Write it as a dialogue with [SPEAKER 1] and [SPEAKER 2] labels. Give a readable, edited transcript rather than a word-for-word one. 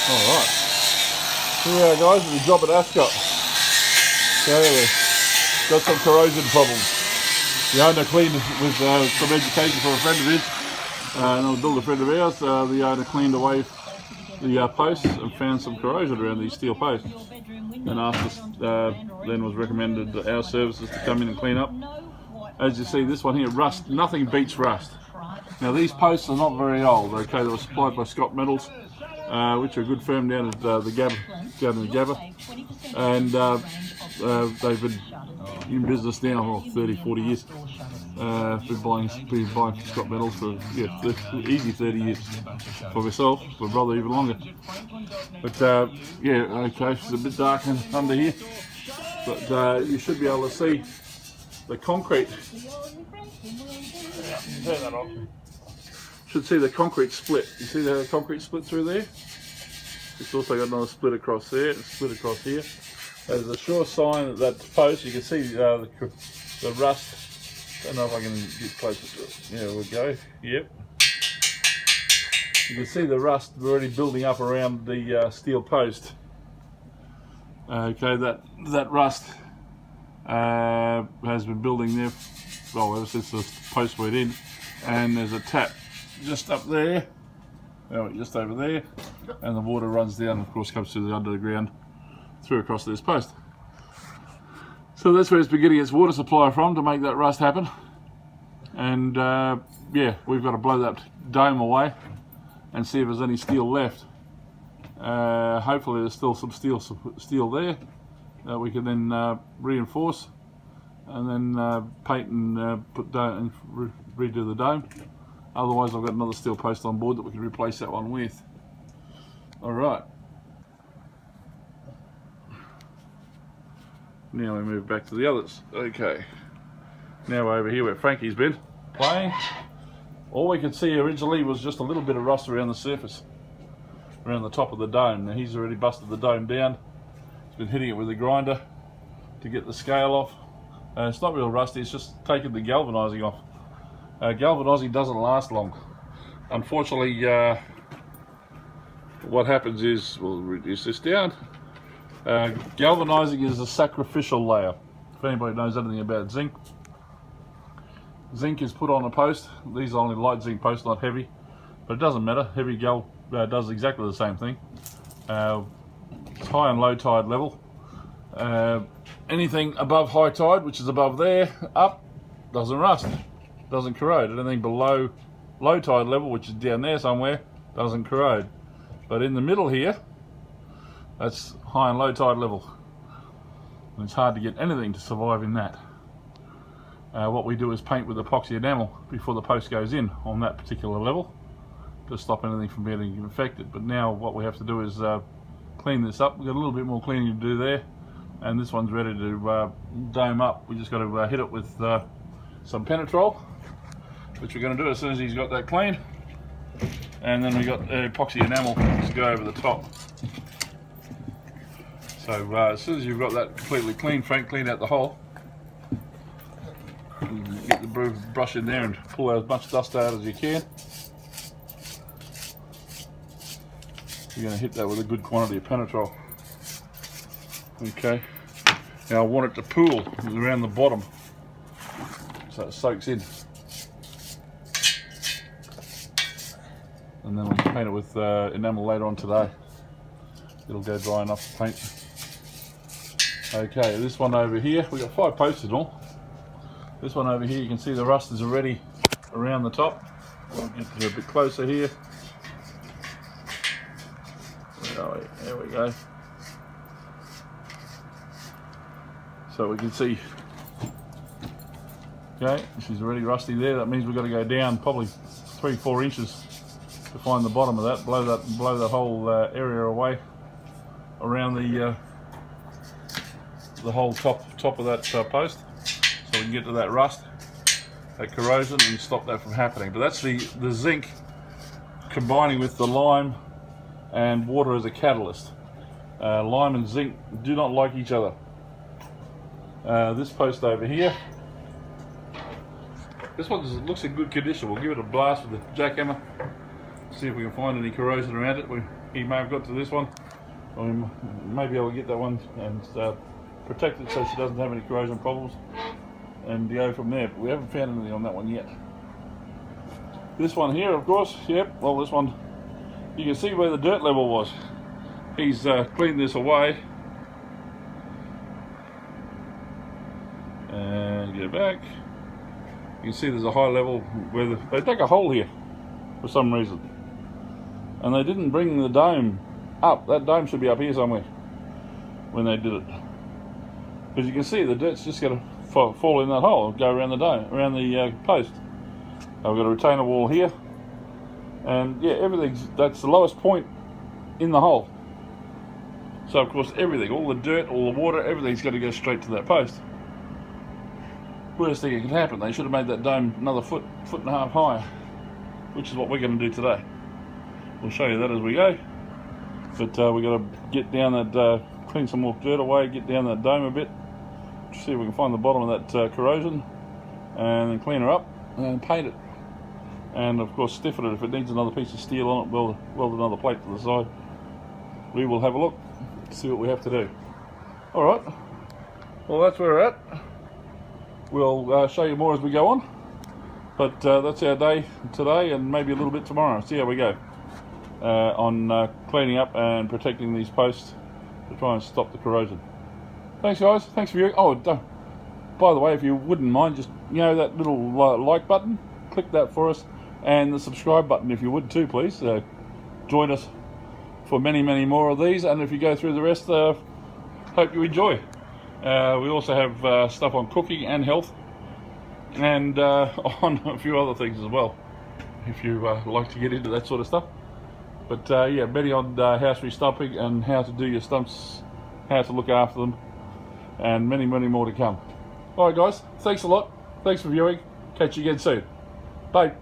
[SPEAKER 1] Alright. Here we are guys at the job at Ascot. So we've got some corrosion problems. The owner cleaned with some education for a friend of his, and a builder friend of ours. The owner cleaned away the posts and found some corrosion around these steel posts. And asked us, then was recommended our services to come in and clean up. As you see, this one here, rust, nothing beats rust. Now these posts are not very old, okay, they were supplied by Scott Metals, which are a good firm down at the Gabba, down in the Gabba, and they've been in business now for 30-40 years. Been buying Scott Metals for easy 30 years. For myself, for brother even longer. But yeah, okay, it's a bit dark under here, but you should be able to see the concrete. Turn that off. Should see the concrete split. You see the concrete split through there? It's also got another split across there, and split across here. There's a sure sign that post, you can see the rust. I don't know if I can get closer to it. There we go. Yep. You can see the rust already building up around the steel post. Okay, that rust has been building there, well, ever since the post went in. And there's a tap just up there, just over there, and the water runs down, of course comes through the under the ground, through across this post. So that's where it's been getting its water supply from to make that rust happen. And yeah, we've got to blow that dome away and see if there's any steel left. Hopefully there's still some steel there that we can then reinforce and then paint and put down and redo the dome. Otherwise I've got another steel post on board that we can replace that one with. Alright. Now we move back to the others. Okay. Now we're over here where Frankie's been playing. All we could see originally was just a little bit of rust around the surface, around the top of the dome. Now he's already busted the dome down. He's been hitting it with a grinder to get the scale off. It's not real rusty, it's just taken the galvanising off. Galvanising doesn't last long. Unfortunately, what happens is, we'll reduce this down. Galvanising is a sacrificial layer. If anybody knows anything about zinc, zinc is put on a post. These are only light zinc posts, not heavy, but it doesn't matter. Heavy gal does exactly the same thing. It's high and low tide level. Anything above high tide, which is above there, up, doesn't rust, doesn't corrode. Anything below low tide level, which is down there somewhere, doesn't corrode. But in the middle here, that's high and low tide level. And it's hard to get anything to survive in that. What we do is paint with epoxy enamel before the post goes in on that particular level to stop anything from getting infected. But now what we have to do is clean this up. We've got a little bit more cleaning to do there, and this one's ready to dome up. We just got to hit it with some Penetrol, which we're going to do as soon as he's got that clean. And then we got epoxy enamel to go over the top. So as soon as you've got that completely clean, Frank, clean out the hole. Get the brush in there and pull out as much dust out as you can. You're going to hit that with a good quantity of Penetrol. Okay. Now I want it to pool around the bottom so it soaks in. And then we can paint it with enamel later on today. It'll go dry enough to paint. Okay, this one over here, we've got 5 posts in all. This one over here, you can see the rust is already around the top. We'll get a bit closer here. There we go. So we can see, okay, she's already rusty there. That means we've got to go down probably 3-4 inches to find the bottom of that. Blow that whole area away around the whole top of that post, so we can get to that rust, that corrosion, and stop that from happening. But that's the zinc combining with the lime and water as a catalyst. Lime and zinc do not like each other. This post over here, this one looks in good condition. We'll give it a blast with the jackhammer, see if we can find any corrosion around it. He may have got to this one, or we may be able to get that one and protect it so she doesn't have any corrosion problems, and go from there. But we haven't found anything on that one yet. This one here, of course, yep, well this one, you can see where the dirt level was. He's cleaned this away. And get back. You can see there's a high level where they dug a hole here for some reason. And they didn't bring the dome up. That dome should be up here somewhere when they did it. Because you can see the dirt's just going to fall in that hole and go around the dome, around the post. I've got a retainer wall here, and yeah, that's the lowest point in the hole. So of course everything, all the dirt, all the water, everything's got to go straight to that post. Worst thing that could happen, they should have made that dome another foot and a half higher, which is what we're going to do today. We'll show you that as we go, but we've got to get down that, clean some more dirt away, get down that dome a bit, see if we can find the bottom of that corrosion, and then clean her up and paint it. And of course stiffen it. If it needs another piece of steel on it, weld another plate to the side. We will have a look, see what we have to do. Alright, well that's where we're at. We'll show you more as we go on. But that's our day today, and maybe a little bit tomorrow. See how we go on cleaning up and protecting these posts to try and stop the corrosion. Thanks guys, thanks for viewing. Oh, by the way, if you wouldn't mind, just, you know, that little like button, click that for us. And the subscribe button if you would too, please. Join us for many more of these, and if you go through the rest, hope you enjoy. We also have stuff on cooking and health, and on a few other things as well, if you like to get into that sort of stuff. But yeah, many on house restumping and how to do your stumps, how to look after them, and many more to come. Alright guys, thanks a lot, thanks for viewing, catch you again soon, bye.